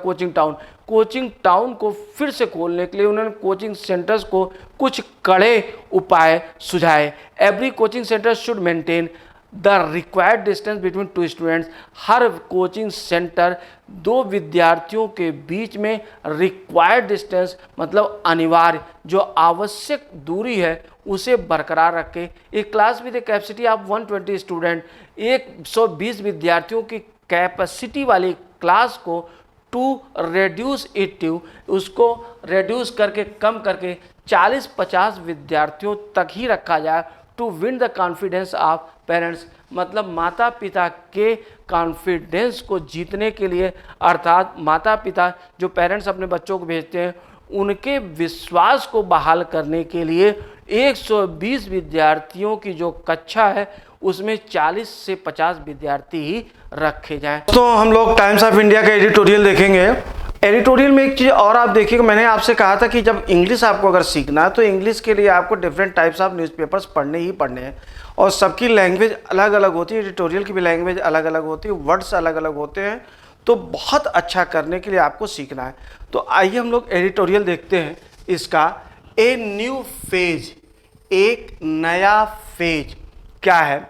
कोचिंग टाउन को फिर से खोलने के लिए उन्होंने कोचिंग सेंटर्स को कुछ कड़े उपाय सुझाए। Every coaching centre should maintain the required distance between two students, her coaching centre दो विद्यार्थियों के बीच में रिक्वायर्ड डिस्टेंस मतलब अनिवार्य जो आवश्यक दूरी है उसे बरकरार रखे। एक class with a capacity of 120 student, 120 विद्यार्थियों की कैपेसिटी वाली क्लास को टू रेड्यूस इट टू, उसको रेड्यूस करके कम करके 40-50 विद्यार्थियों तक ही रखा जाए। To win the confidence of parents, मतलब माता पिता के कॉन्फिडेंस को जीतने के लिए, अर्थात माता पिता जो पेरेंट्स अपने बच्चों को भेजते हैं उनके विश्वास को बहाल करने के लिए 120 विद्यार्थियों की जो कक्षा है उसमें 40 से 50 विद्यार्थी ही रखे जाएं। तो हम लोग टाइम्स ऑफ इंडिया का एडिटोरियल देखेंगे। एडिटोरियल में एक चीज़ और आप देखिएगा, मैंने आपसे कहा था कि जब इंग्लिश आपको अगर सीखना है तो इंग्लिश के लिए आपको डिफरेंट टाइप्स ऑफ न्यूज़पेपर्स पढ़ने ही पढ़ने हैं और सबकी लैंग्वेज अलग अलग होती है। एडिटोरियल की भी लैंग्वेज अलग अलग होती है, वर्ड्स अलग अलग होते हैं, तो बहुत अच्छा करने के लिए आपको सीखना है। तो आइए हम लोग एडिटोरियल देखते हैं इसका। ए न्यू फेज, एक नया फेज क्या है?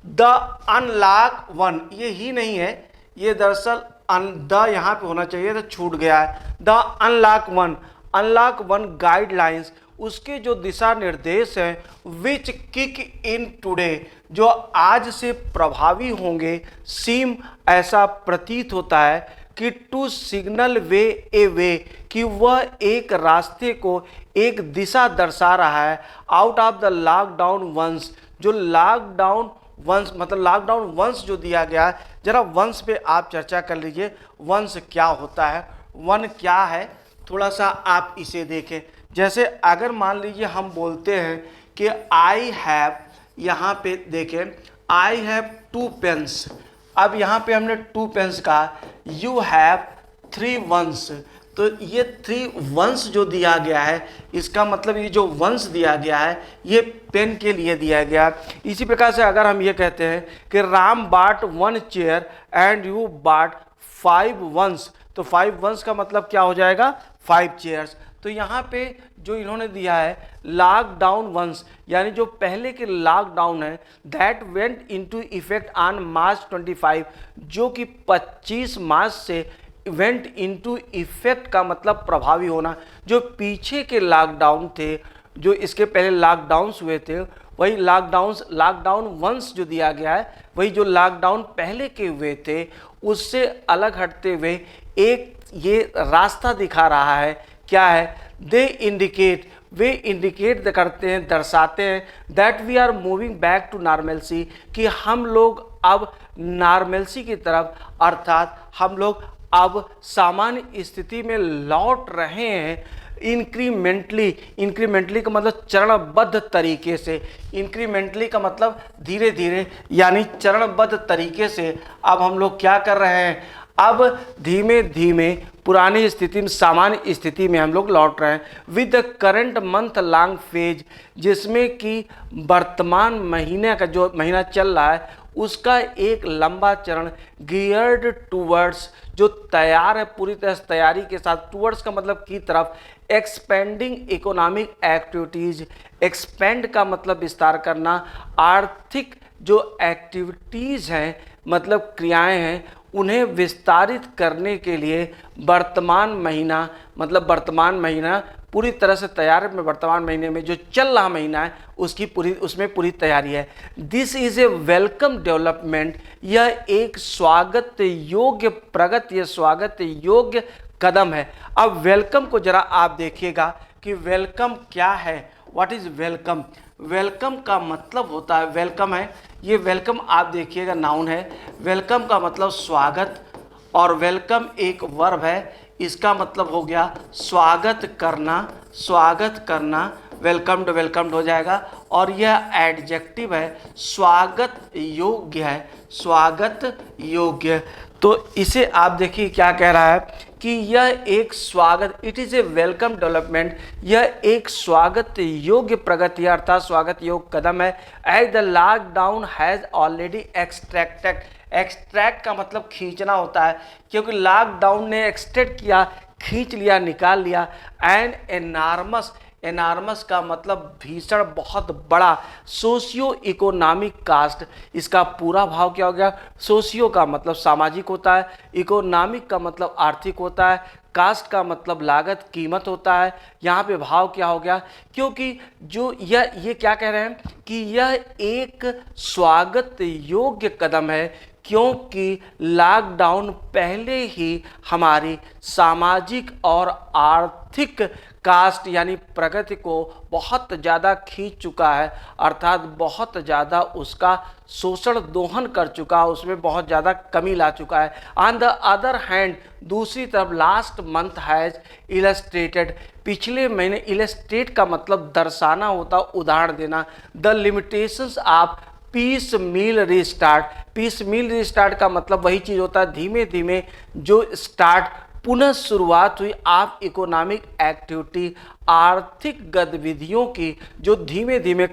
द अनलॉक वन, ये ही नहीं है, ये दरअसल द यहाँ पे होना चाहिए तो छूट गया है। द अनलॉक वन गाइडलाइंस, उसके जो दिशा निर्देश हैं, विच किक इन टुडे, जो आज से प्रभावी होंगे, सीम, ऐसा प्रतीत होता है कि टू सिग्नल वे ए वे, कि वह एक रास्ते को, एक दिशा दर्शा रहा है, out of the lockdown once, जो लॉकडाउन वंश मतलब लॉकडाउन वंश जो दिया गया है, जरा वंश पे आप चर्चा कर लीजिए। वंश क्या होता है, वन क्या है, थोड़ा सा आप इसे देखें। जैसे अगर मान लीजिए हम बोलते हैं कि आई हैव, यहाँ पे देखें आई हैव 2 पेन्स, अब यहाँ पे हमने 2 पेन्स कहा, यू हैव 3 वंश, तो ये 3 वंश जो दिया गया है इसका मतलब ये जो वंश दिया गया है ये पेन के लिए दिया गया। इसी प्रकार से अगर हम ये कहते हैं कि राम बाट 1 चेयर एंड यू बाट 5 वंश, तो 5 वंश का मतलब क्या हो जाएगा? 5 चेयर्स। तो यहाँ पे जो इन्होंने दिया है लॉकडाउन वंश, यानी जो पहले के लॉकडाउन है, that went into effect on March 25, जो कि 25 मार्च से वेंट इनटू इफेक्ट का मतलब प्रभावी होना। जो पीछे के लॉकडाउन थे, जो इसके पहले लॉकडाउन्स हुए थे, वही लॉकडाउन वंश जो दिया गया है, वही जो लॉकडाउन पहले के हुए थे उससे अलग हटते हुए एक ये रास्ता दिखा रहा है। क्या है? दे इंडिकेट, वे इंडिकेट करते हैं, दर्शाते हैं, that we are moving back to normalcy, कि हम लोग अब नॉर्मलसी की तरफ, अर्थात हम लोग अब सामान्य स्थिति में लौट रहे हैं। इंक्रीमेंटली का मतलब चरणबद्ध तरीके से, इंक्रीमेंटली का मतलब धीरे धीरे, यानी चरणबद्ध तरीके से अब हम लोग क्या कर रहे हैं? अब धीमे धीमे पुरानी स्थिति में, सामान्य स्थिति में हम लोग लौट रहे हैं। With the current month long phase, जिसमें कि वर्तमान महीने का जो महीना चल रहा है उसका एक लंबा चरण, गियर्ड टूवर्ड्स, जो तैयार है पूरी तरह से तैयारी के साथ, टूवर्ड्स का मतलब की तरफ, एक्सपेंडिंग इकोनॉमिक एक्टिविटीज, एक्सपेंड का मतलब विस्तार करना, आर्थिक जो एक्टिविटीज़ हैं मतलब क्रियाएं हैं उन्हें विस्तारित करने के लिए वर्तमान महीना, मतलब वर्तमान महीना पूरी तरह से तैयार है। वर्तमान महीने में जो चल रहा महीना है उसमें पूरी तैयारी है। This is a welcome development, यह एक स्वागत योग्य प्रगति, यह स्वागत योग्य कदम है। अब वेलकम को जरा आप देखिएगा कि वेलकम क्या है। What is welcome? वेलकम का मतलब होता है, वेलकम है ये, वेलकम आप देखिएगा नाउन है, वेलकम का मतलब स्वागत, और वेलकम एक वर्ब है, इसका मतलब हो गया स्वागत करना, स्वागत करना, वेलकम्ड हो जाएगा। और यह एडजेक्टिव है, स्वागत योग्य है, स्वागत योग्य। तो इसे आप देखिए क्या कह रहा है कि यह एक स्वागत, it is a welcome development, यह एक स्वागत योग्य प्रगति अर्थात स्वागत योग्य कदम है। As the lockdown has already extracted, extract का मतलब खींचना होता है, क्योंकि लॉकडाउन ने एक्सट्रैक्ट किया, खींच लिया, निकाल लिया। एंड एनार्मस, एनार्मस का मतलब भीषण, बहुत बड़ा। सोशियो इकोनॉमिक कास्ट, इसका पूरा भाव क्या हो गया? सोशियो का मतलब सामाजिक होता है, इकोनॉमिक का मतलब आर्थिक होता है, कास्ट का मतलब लागत, कीमत होता है। यहाँ पे भाव क्या हो गया? क्योंकि जो ये क्या कह रहे हैं कि यह एक स्वागत योग्य कदम है, क्योंकि लॉकडाउन पहले ही हमारी सामाजिक और आर्थिक कास्ट यानी प्रगति को बहुत ज़्यादा खींच चुका है, अर्थात बहुत ज़्यादा उसका शोषण दोहन कर चुका है, उसमें बहुत ज़्यादा कमी ला चुका है। ऑन द अदर हैंड, दूसरी तरफ लास्ट मंथ हैज़ इलस्ट्रेटेड, पिछले महीने, इलस्ट्रेट का मतलब दर्शाना होता, उदाहरण देना, the limitations of piecemeal restart. Piecemeal restart का मतलब वही चीज़ होता है, धीमे धीमे जो स्टार्ट, पुनः शुरुआत हुई आप इकोनॉमिक एक्टिविटी, आर्थिक गतिविधियों की जो धीमे धीमे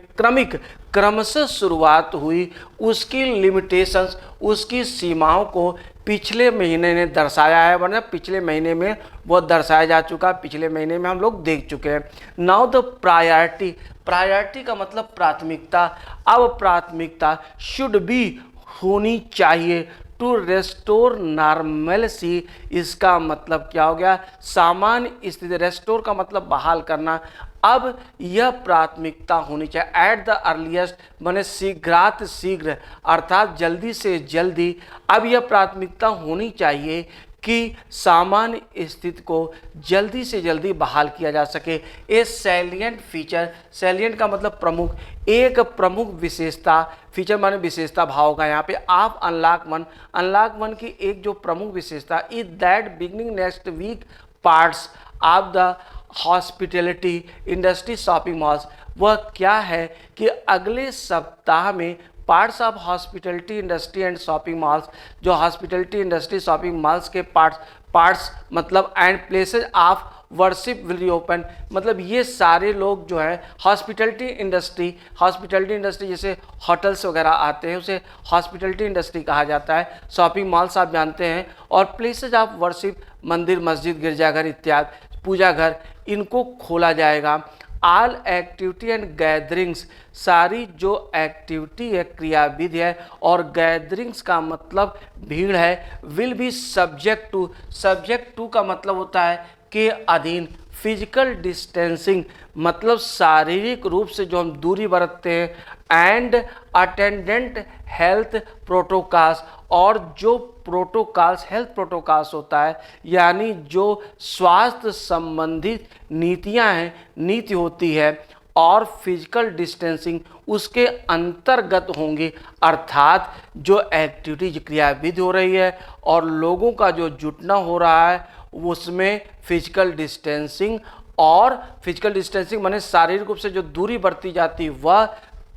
क्रमशः शुरुआत हुई, उसकी लिमिटेशंस, उसकी सीमाओं को पिछले महीने ने दर्शाया है, वरना पिछले महीने में वो दर्शाया जा चुका, पिछले महीने में हम लोग देख चुके हैं। नाउ द प्रायोरिटी, प्रायोरिटी का मतलब प्राथमिकता। अब प्राथमिकता शुड बी, होनी चाहिए, टू रेस्टोर नॉर्मलसी, इसका मतलब क्या हो गया? सामान्य स्थिति। रेस्टोर का मतलब बहाल करना। अब यह प्राथमिकता होनी चाहिए एट द अर्लीस्ट, माने शीघ्रात शीघ्र, अर्थात जल्दी से जल्दी। अब यह प्राथमिकता होनी चाहिए कि सामान्य स्थिति को जल्दी से जल्दी बहाल किया जा सके। ए सैलिएंट फीचर, सैलिएंट का मतलब प्रमुख, एक प्रमुख विशेषता, फीचर माने विशेषता भाव होगा यहाँ पे। आप अनलॉक वन की एक जो प्रमुख विशेषता, is that beginning next week parts of the hospitality industry shopping malls, वह क्या है कि अगले सप्ताह में parts of hospitality industry and shopping malls, जो हॉस्पिटैलिटी इंडस्ट्री शॉपिंग मॉल्स के पार्ट्स मतलब and places of worship will reopen, मतलब ये सारे लोग जो है हॉस्पिटैलिटी इंडस्ट्री जैसे होटल्स वगैरह आते हैं उसे हॉस्पिटैलिटी इंडस्ट्री कहा जाता है। शॉपिंग मॉल्स आप जानते हैं, और प्लेसेज ऑफ वर्शिप, मंदिर, मस्जिद, गिरजाघर इत्यादि, पूजा घर, इनको खोला जाएगा। ऑल एक्टिविटी एंड गैदरिंग्स, सारी जो एक्टिविटी है, क्रियाविधि है, और गैदरिंग्स का मतलब भीड़ है, विल बी सब्जेक्ट टू का मतलब होता है के अधीन। फिजिकल डिस्टेंसिंग मतलब शारीरिक रूप से जो हम दूरी बरतते हैं। एंड अटेंडेंट हेल्थ प्रोटोकॉल्स, और जो प्रोटोकॉल्स, हेल्थ प्रोटोकॉल्स होता है, यानी जो स्वास्थ्य संबंधित नीतियां हैं, नीति होती है, और फिजिकल डिस्टेंसिंग उसके अंतर्गत होंगी, अर्थात जो एक्टिविटी, क्रियाविधि हो रही है और लोगों का जो जुटना हो रहा है उसमें फिजिकल डिस्टेंसिंग, और फिजिकल डिस्टेंसिंग माने शारीरिक रूप से जो दूरी बरती जाती वह,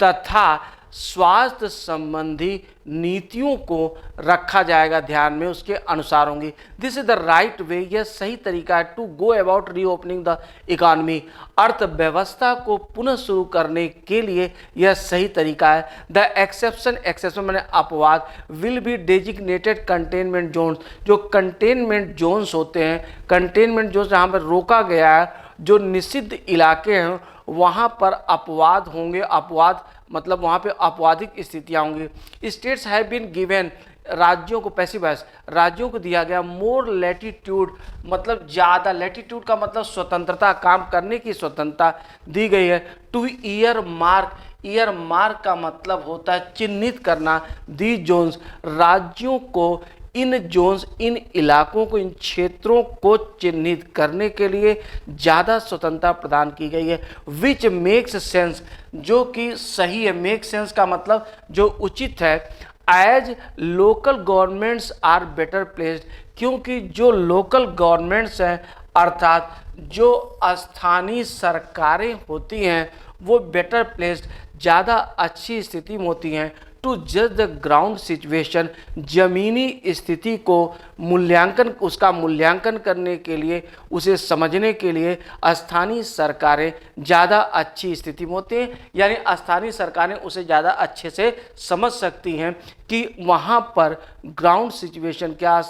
तथा स्वास्थ्य संबंधी नीतियों को रखा जाएगा ध्यान में, उसके अनुसार होंगी। This is the right way, यह सही तरीका है to go about reopening the economy, अर्थव्यवस्था को पुनः शुरू करने के लिए यह सही तरीका है। द एक्सेप्शन मैंने अपवाद, will be designated containment zones, जो कंटेनमेंट जोन्स होते हैं, कंटेनमेंट जोन्स जहाँ पर रोका गया है, जो निषिद्ध इलाके हैं वहाँ पर अपवाद होंगे। अपवाद मतलब वहाँ पे अपवादिक स्थितियाँ होंगी। स्टेट्स हैव बीन गिवन, राज्यों को, पैसिव, राज्यों को दिया गया मोर लैटिट्यूड, मतलब ज़्यादा, लैटिट्यूड का मतलब स्वतंत्रता, काम करने की स्वतंत्रता दी गई है। टू ईयर मार्क का मतलब होता है चिन्हित करना। दी जोन्स, राज्यों को इन जोन्स, इन इलाकों को, इन क्षेत्रों को चिन्हित करने के लिए ज़्यादा स्वतंत्रता प्रदान की गई है। विच मेक्स सेंस, जो कि सही है, मेक सेंस का मतलब जो उचित है। As local governments are better placed, क्योंकि जो लोकल गवर्नमेंट्स हैं, अर्थात जो स्थानीय सरकारें होती हैं वो बेटर प्लेस्ड, ज़्यादा अच्छी स्थिति में होती हैं टू जज द ग्राउंड सिचुएशन, ज़मीनी स्थिति को उसका मूल्यांकन करने के लिए, उसे समझने के लिए स्थानीय सरकारें ज़्यादा अच्छी स्थिति में होती हैं, यानी स्थानीय सरकारें उसे ज़्यादा अच्छे से समझ सकती हैं कि वहाँ पर ग्राउंड सिचुएशन क्या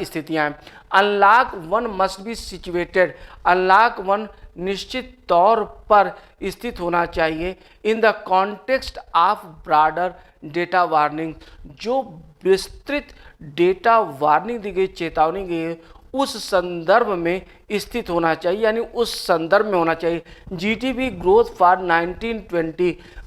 स्थितियाँ हैं। Unlock one must be situated, unlock one निश्चित तौर पर स्थित होना चाहिए in the context of broader data warning, जो विस्तृत डेटा वार्निंग दी गई, चेतावनी दी गई, उस संदर्भ में स्थित होना चाहिए, यानी उस संदर्भ में होना चाहिए। जीडीपी ग्रोथ फॉर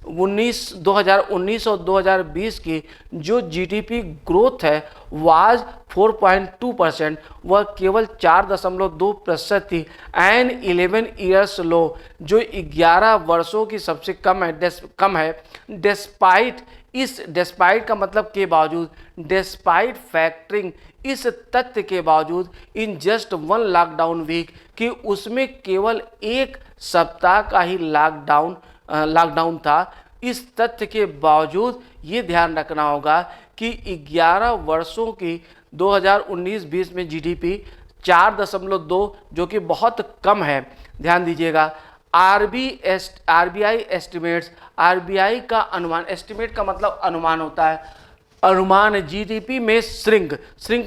2019 और 2020 की जो जीडीपी ग्रोथ है वाज 4.2%, वह केवल 4.2% थी। एंड 11 ईयर्स लो, जो 11 वर्षों की सबसे कम है। डिस्पाइट, इस डिस्पाइट का मतलब के बावजूद, डिस्पाइट फैक्टरिंग, इस तथ्य के बावजूद in just one lockdown week, कि उसमें केवल एक सप्ताह का ही लॉकडाउन था। इस तथ्य के बावजूद ये ध्यान रखना होगा कि 11 वर्षों की 2019-20 में जीडीपी 4.2, जो कि बहुत कम है, ध्यान दीजिएगा। आरबीआई एस्टिमेट्स, आरबीआई का अनुमान, एस्टिमेट का मतलब अनुमान होता है, अनुमान जीडीपी में श्रिंक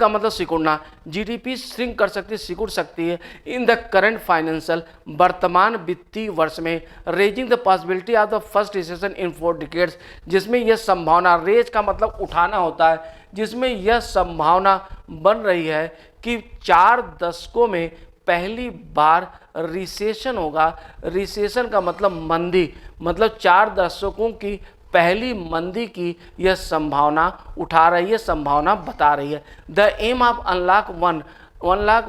का मतलब सिकुड़ना, जीडीपी श्रिंक कर सकती है, सिकुड़ सकती है इन द करंट फाइनेंशियल, वर्तमान वित्तीय वर्ष में, raising the possibility of the first recession in 4 decades, जिसमें यह संभावना, रेज का मतलब उठाना होता है, जिसमें यह संभावना बन रही है कि 4 दशकों में पहली बार रिसेशन होगा। रिसेशन का मतलब मंदी, मतलब 4 दशकों की पहली मंदी की यह संभावना उठा रही है, संभावना बता रही है। The aim of unlock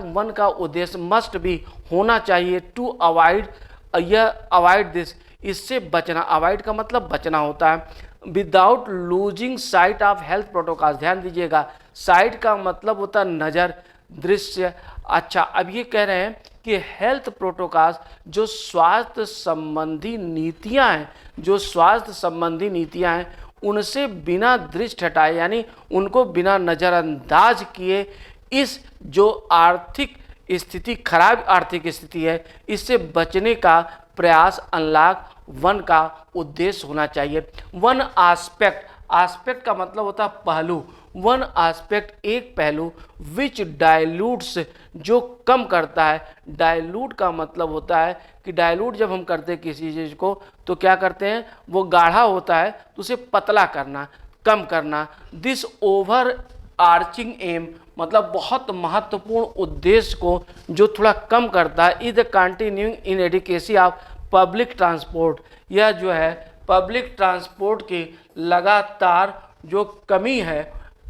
one का उद्देश्य मस्ट भी होना चाहिए टू अवॉइड दिस, इससे बचना, अवॉइड का मतलब बचना होता है, without losing site of health protocol, ध्यान दीजिएगा, साइट का मतलब होता है नज़र, दृश्य। अच्छा, अब ये कह रहे हैं कि हेल्थ प्रोटोकॉल्स, जो स्वास्थ्य संबंधी नीतियां हैं, उनसे बिना दृष्टि हटाए, यानी उनको बिना नज़रअंदाज किए, इस जो आर्थिक स्थिति, खराब आर्थिक स्थिति है, इससे बचने का प्रयास अनलॉक वन का उद्देश्य होना चाहिए। वन आस्पेक्ट का मतलब होता है पहलू, वन आस्पेक्ट एक पहलू, विच डायलूट्स, जो कम करता है। डायलूट का मतलब होता है कि डायलूट जब हम करते हैं किसी चीज़ को तो क्या करते हैं, वो गाढ़ा होता है तो उसे पतला करना, कम करना। दिस ओवर आर्चिंग एम, मतलब बहुत महत्वपूर्ण उद्देश्य को जो थोड़ा कम करता है, is the continuing in adequacy of public transport, यह जो है पब्लिक ट्रांसपोर्ट की लगातार जो कमी है,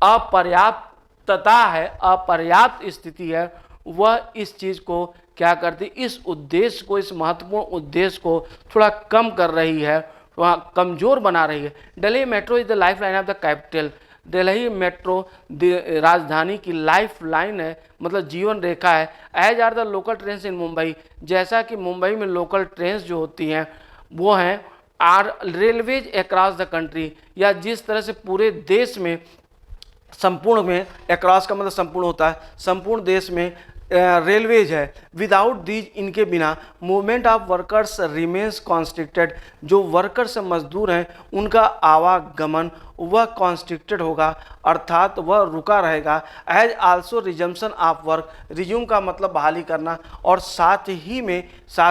अपर्याप्तता है, अपर्याप्त स्थिति है, वह इस चीज़ को क्या करती, इस उद्देश्य को, इस महत्वपूर्ण उद्देश्य को थोड़ा कम कर रही है, थोड़ा कमज़ोर बना रही है। Delhi metro is the life line of the capital, Delhi metro राजधानी की लाइफ लाइन है, मतलब जीवन रेखा है। As are the local train in Mumbai, जैसा कि मुंबई में लोकल ट्रेन जो होती हैं वो हैं are railways across the country, या जिस तरह से पूरे देश में, संपूर्ण में, अक्रॉस का मतलब संपूर्ण होता है, संपूर्ण देश में रेलवेज है। विदाउट दीज, इनके बिना movement of workers remains constricted, जो वर्कर्स मजदूर हैं उनका आवागमन वह कॉन्स्ट्रिक्टेड होगा, अर्थात वह रुका रहेगा। As also resumption of work, resume का मतलब बहाली करना, और साथ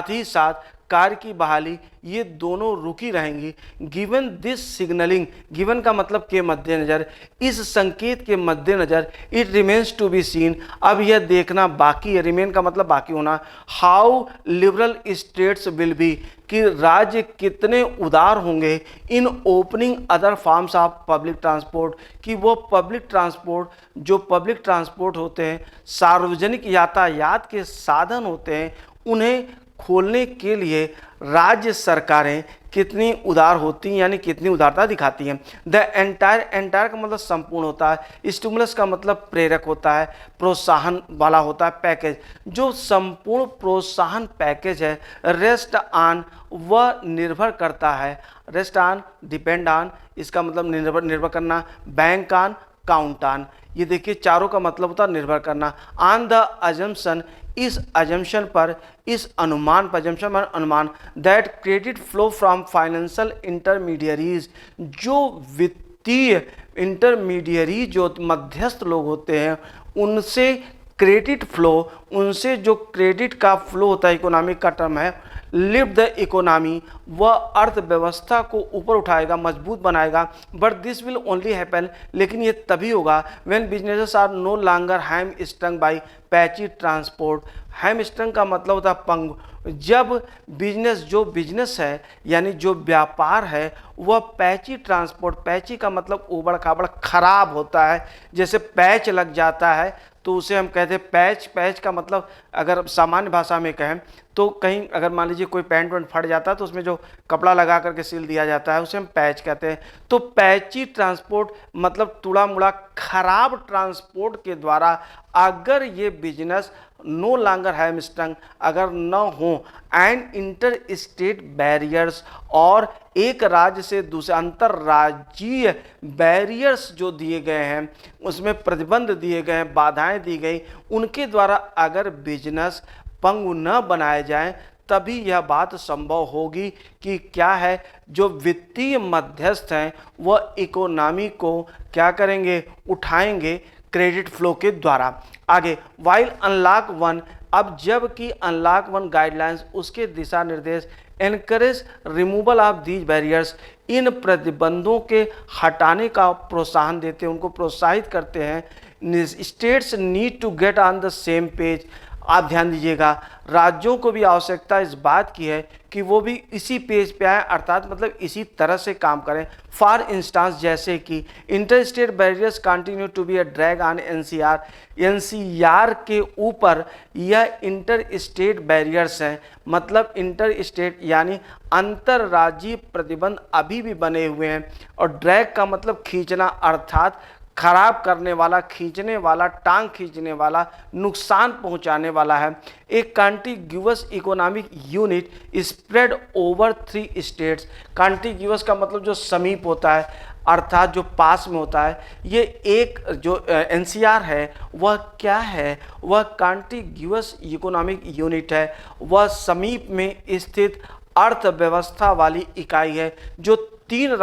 ही साथ कार्य की बहाली, ये दोनों रुकी रहेंगी। गिवन दिस सिग्नलिंग, गिवन का मतलब के मद्देनज़र, इस संकेत के मद्देनज़र, it remains to be seen, अब यह देखना बाकी है, रिमेन का मतलब बाकी होना, how liberal states will be, कि राज्य कितने उदार होंगे, इन opening other forms of public transport, कि वो पब्लिक ट्रांसपोर्ट, जो पब्लिक ट्रांसपोर्ट होते हैं, सार्वजनिक यातायात के साधन होते हैं, उन्हें खोलने के लिए राज्य सरकारें कितनी उदार होती हैं, यानी कितनी उदारता दिखाती हैं। द एंटायर का मतलब संपूर्ण होता है, स्टिमुलस का मतलब प्रेरक होता है, प्रोत्साहन वाला होता है, पैकेज। जो संपूर्ण प्रोत्साहन पैकेज है, रेस्ट ऑन, वह निर्भर करता है, रेस्ट ऑन, डिपेंड ऑन, इसका मतलब निर्भर करना, बैंक ऑन, काउंट ऑन। ये देखिए चारों का मतलब होता है निर्भर करना। ऑन द अजम्पशन, इस अजम्पशन पर, इस अनुमान पर, अजम्पशन पर अनुमान, that credit flow from financial intermediaries, जो वित्तीय इंटरमीडियरी जो मध्यस्थ लोग होते हैं उनसे क्रेडिट फ्लो, उनसे जो क्रेडिट का फ्लो होता है, इकोनॉमिक का टर्म है, लिफ्ट द इकोनॉमी, वह अर्थव्यवस्था को ऊपर उठाएगा, मजबूत बनाएगा। But this will only happen, लेकिन ये तभी होगा when businesses are no longer hamstrung by patchy transport. Hamstrung का मतलब होता है पंग। जब बिजनेस, जो बिजनेस है यानी जो व्यापार है वह पैची ट्रांसपोर्ट, पैची का मतलब उबड़ खाबड़ खराब होता है, जैसे पैच लग जाता है तो उसे हम कहते हैं पैच। पैच का मतलब अगर सामान्य भाषा में कहें तो कहीं अगर मान लीजिए कोई पैंट वैंट फट जाता है तो उसमें जो कपड़ा लगा करके सिल दिया जाता है उसे हम पैच कहते हैं। तो पैची ट्रांसपोर्ट मतलब टुड़ा मुड़ा खराब ट्रांसपोर्ट के द्वारा अगर ये बिजनेस नो लॉन्गर हैम स्ट्रंग, अगर न हो, एंड इंटर स्टेट बैरियर्स, और एक राज्य से दूसरे अंतर्राज्यीय बैरियर्स जो दिए गए हैं, उसमें प्रतिबंध दिए गए हैं, बाधाएं दी गई, उनके द्वारा अगर बिजनेस पंगु न बनाए जाएं, तभी यह बात संभव होगी कि क्या है, जो वित्तीय मध्यस्थ हैं वह इकोनॉमी को क्या करेंगे, उठाएंगे क्रेडिट फ्लो के द्वारा। आगे, वाइल अनलॉक 1, अब जबकि अनलॉक 1 गाइडलाइंस, उसके दिशा निर्देश, encourage removal of these barriers, इन प्रतिबंधों के हटाने का प्रोत्साहन देते हैं, उनको प्रोत्साहित करते हैं। States need to get on the same page, आप ध्यान दीजिएगा, राज्यों को भी आवश्यकता इस बात की है कि वो भी इसी पेज पे आए, अर्थात मतलब इसी तरह से काम करें। फॉर इंस्टांस, जैसे कि inter state barriers continue to be a drag on NCR, NCR के ऊपर यह इंटर स्टेट बैरियर्स हैं, मतलब इंटर स्टेट यानी अंतर्राज्यीय प्रतिबंध अभी भी बने हुए हैं। और ड्रैग का मतलब खींचना, अर्थात खराब करने वाला, खींचने वाला, टांग खींचने वाला, नुकसान पहुंचाने वाला है। एक contiguous economic unit spread over 3 states, contiguous का मतलब जो समीप होता है, अर्थात जो पास में होता है। ये एक जो एनसीआर है वह क्या है, वह कॉन्टिग्यूअस इकोनॉमिक यूनिट है, वह समीप में स्थित अर्थव्यवस्था वाली इकाई है जो 3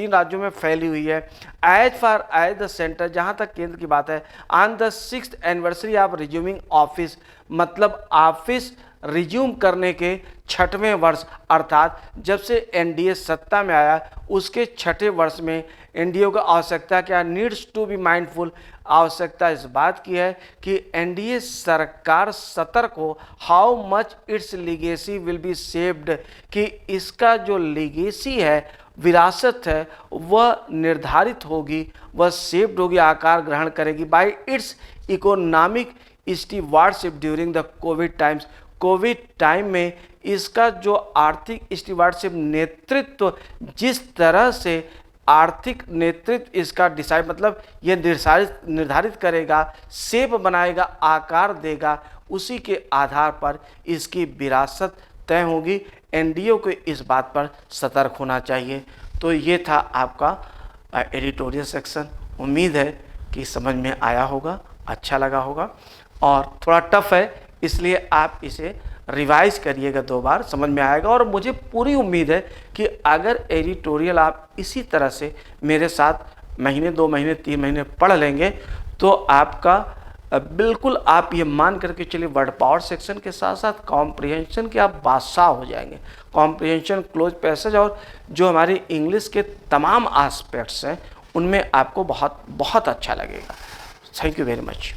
राज्यों में फैली हुई है। As far as the centre, जहाँ तक केंद्र की बात है, on the 6th anniversary of resuming office, मतलब ऑफिस रिज्यूम करने के 6वें वर्ष, अर्थात जब से एनडीए सत्ता में आया उसके 6ठे वर्ष में एनडीए को आवश्यकता क्या, नीड्स टू बी माइंडफुल, आवश्यकता इस बात की है कि एनडीए सरकार सतर्क हो, how much it's legacy will be saved, कि इसका जो लीगेसी है, विरासत है, वह निर्धारित होगी, वह सेव्ड होगी, आकार ग्रहण करेगी by its economic stewardship during the covid times, covid time में इसका जो आर्थिक स्टीवार्डशिप नेतृत्व, जिस तरह से आर्थिक नेतृत्व इसका डिसाइड मतलब ये निर्धारित करेगा, शेप बनाएगा, आकार देगा, उसी के आधार पर इसकी विरासत तय होगी। एनडीए को इस बात पर सतर्क होना चाहिए। तो ये था आपका एडिटोरियल सेक्शन। उम्मीद है कि समझ में आया होगा, अच्छा लगा होगा, और थोड़ा टफ है इसलिए आप इसे रिवाइज करिएगा 2 बार, समझ में आएगा। और मुझे पूरी उम्मीद है कि अगर एडिटोरियल आप इसी तरह से मेरे साथ महीने, 2 महीने, 3 महीने पढ़ लेंगे तो आपका बिल्कुल आप ये मान करके चलिए वर्ड पावर सेक्शन के साथ साथ कॉम्प्रिहेंशन के आप बादशाह हो जाएंगे। कॉम्प्रिहेंशन, क्लोज पैसेज और जो हमारी इंग्लिश के तमाम एस्पेक्ट्स हैं उनमें आपको बहुत बहुत अच्छा लगेगा। Thank you very much.